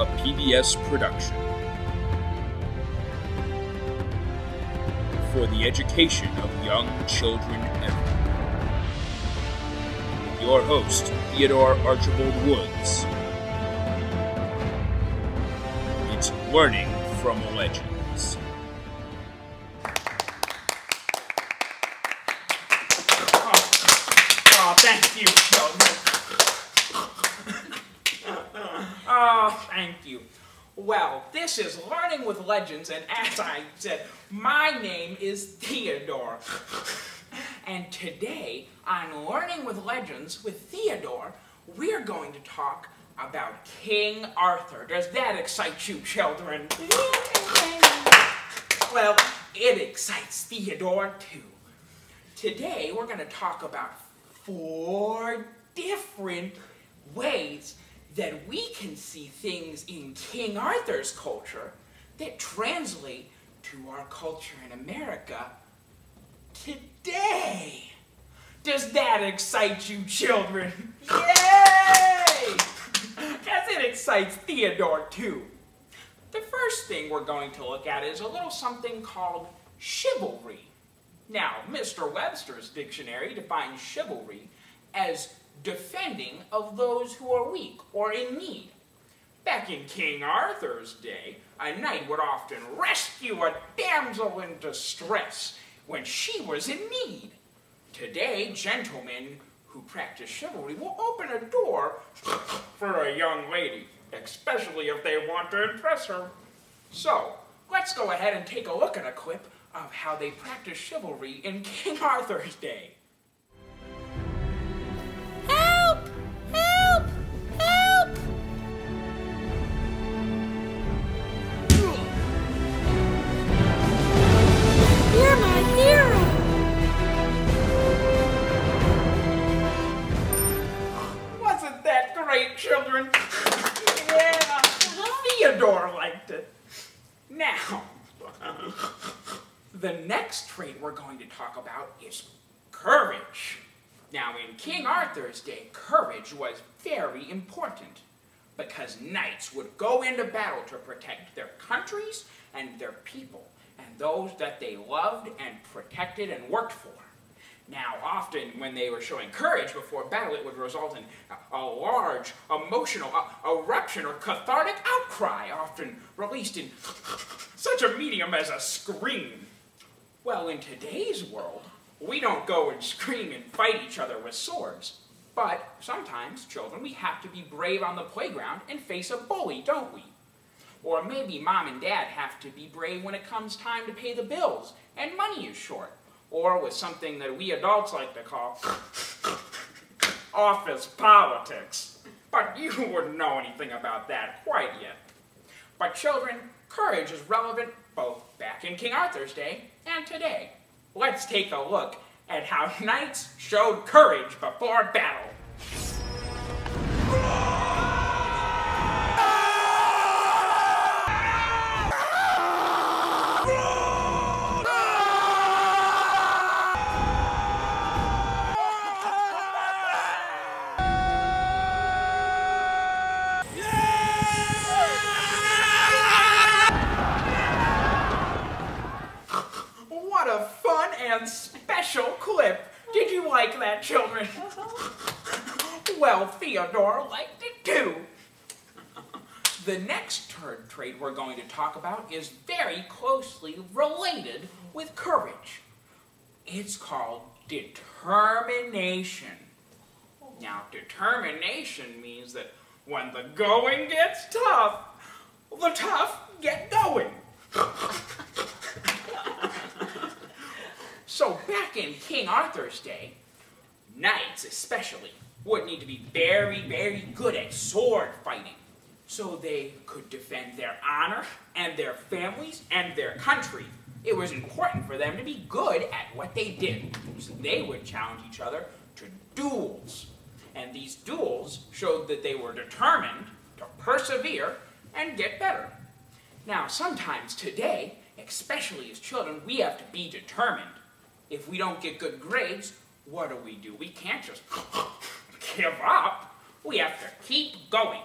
a PBS production. For the education of young children everywhere. With your host, Theodore Archibald Woods. It's Learning from Legends. Thank you, children. Oh, thank you. Well, this is Learning with Legends, and as I said, my name is Theodore. And today, on Learning with Legends with Theodore, we're going to talk about King Arthur. Does that excite you, children? Well, it excites Theodore, too. Today, we're going to talk about 4 different ways that we can see things in King Arthur's culture that translate to our culture in America today. Does that excite you, children? Yay! As it excites Theodore, too. The first thing we're going to look at is a little something called chivalry. Now, Mr. Webster's dictionary defines chivalry as defending of those who are weak or in need. Back in King Arthur's day, a knight would often rescue a damsel in distress when she was in need. Today, gentlemen who practice chivalry will open a door for a young lady, especially if they want to impress her. So, let's go ahead and take a look at a clip of how they practice chivalry in King Arthur's day. Help! Help! Help! You're my hero! Wasn't that great, children? Yeah, Theodore liked it. Now, the next trait we're going to talk about is courage. Now, in King Arthur's day, courage was very important because knights would go into battle to protect their countries and their people and those that they loved and protected and worked for. Now, often when they were showing courage before battle, it would result in a large emotional eruption or cathartic outcry, often released in such a medium as a scream. Well, in today's world, we don't go and scream and fight each other with swords. But sometimes, children, we have to be brave on the playground and face a bully, don't we? Or maybe mom and dad have to be brave when it comes time to pay the bills and money is short. Or with something that we adults like to call office politics. But you wouldn't know anything about that quite yet. But children, courage is relevant both back in King Arthur's day and today. Let's take a look at how knights showed courage before battle. What a fun and special clip. Did you like that, children? Well, Theodore liked it too. The next trait we're going to talk about is very closely related with courage. It's called determination. Now, determination means that when the going gets tough, the tough get going. So back in King Arthur's day, knights especially would need to be very, very good at sword fighting so they could defend their honor and their families and their country. It was important for them to be good at what they did. So they would challenge each other to duels. And these duels showed that they were determined to persevere and get better. Now, sometimes today, especially as children, we have to be determined. If we don't get good grades, what do? We can't just give up. We have to keep going.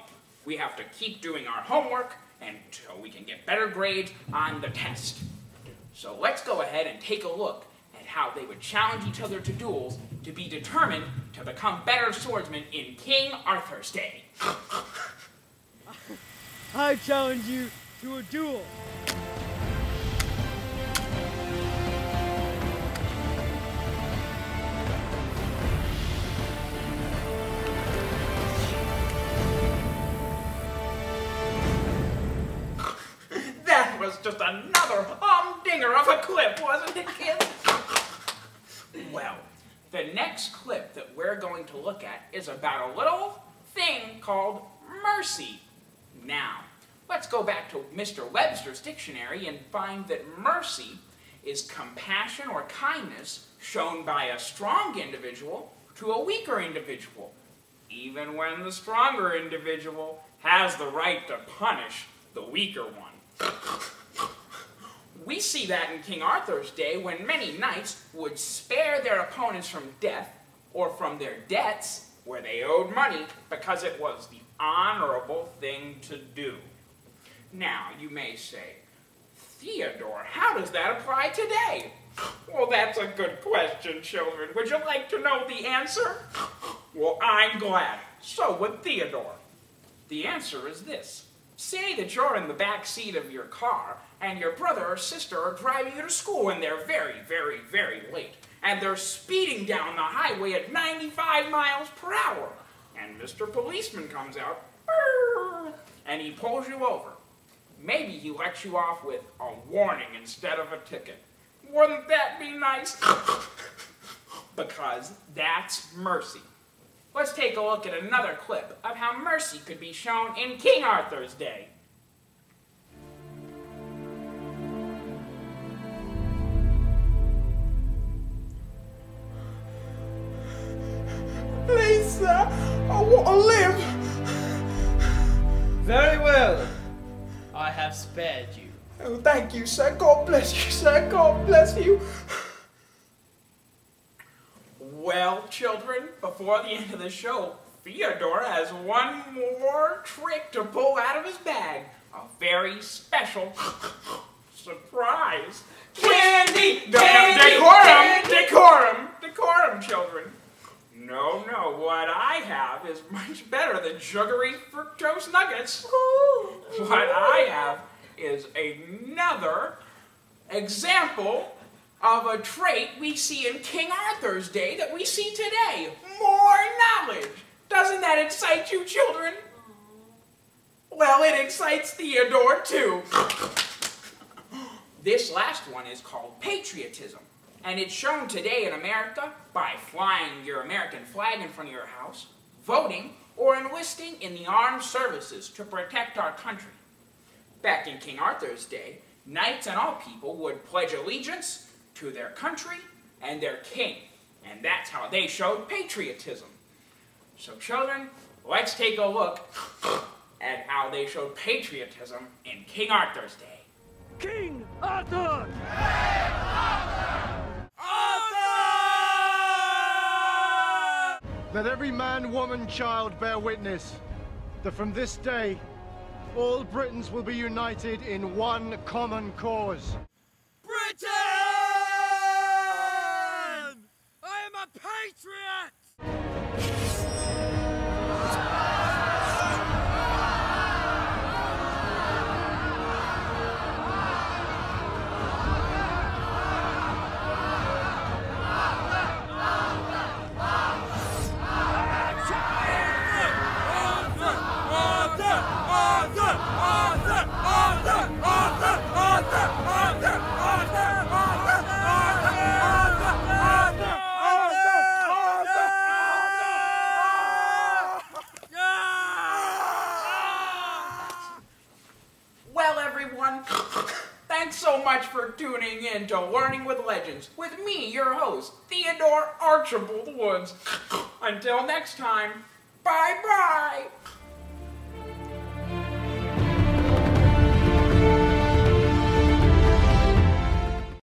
We have to keep doing our homework until we can get better grades on the test. So let's go ahead and take a look at how they would challenge each other to duels to be determined to become better swordsmen in King Arthur's day. I challenge you to a duel. That was just another humdinger of a clip, wasn't it, kids? Well, the next clip that we're going to look at is about a little thing called mercy. Now, let's go back to Mr. Webster's dictionary and find that mercy is compassion or kindness shown by a strong individual to a weaker individual, even when the stronger individual has the right to punish the weaker one. We see that in King Arthur's day when many knights would spare their opponents from death or from their debts where they owed money because it was the honorable thing to do. Now, you may say, Theodore, how does that apply today? Well, that's a good question, children. Would you like to know the answer? Well, I'm glad. So would Theodore. The answer is this. Say that you're in the back seat of your car and your brother or sister are driving you to school and they're very, very, very late. And they're speeding down the highway at 95 miles per hour. And Mr. Policeman comes out and he pulls you over. Maybe he lets you off with a warning instead of a ticket. Wouldn't that be nice? Because that's mercy. Let's take a look at another clip of how mercy could be shown in King Arthur's day. Please, sir, I want to live. Very well. I have spared you. Oh, thank you, sir. God bless you, sir. God bless you. Well, children, before the end of the show, Theodore has one more trick to pull out of his bag. A very special surprise. Candy! Decorum, children. No, what I have is much better than sugary fructose nuggets. What I have is another example of a trait we see in King Arthur's day that we see today. More knowledge. Doesn't that excite you, children? Well, it excites Theodore, too. This last one is called patriotism, and it's shown today in America by flying your American flag in front of your house, voting, or enlisting in the armed services to protect our country. Back in King Arthur's day, knights and all people would pledge allegiance to their country and their king, and that's how they showed patriotism. So children, let's take a look at how they showed patriotism in King Arthur's day. King Arthur! Let every man, woman, child bear witness that from this day all Britons will be united in one common cause. Britain! I am a patriot! Well, everyone, thanks so much for tuning in to Learning with Legends with me, your host, Theodore Archibald Woods. Until next time, bye-bye.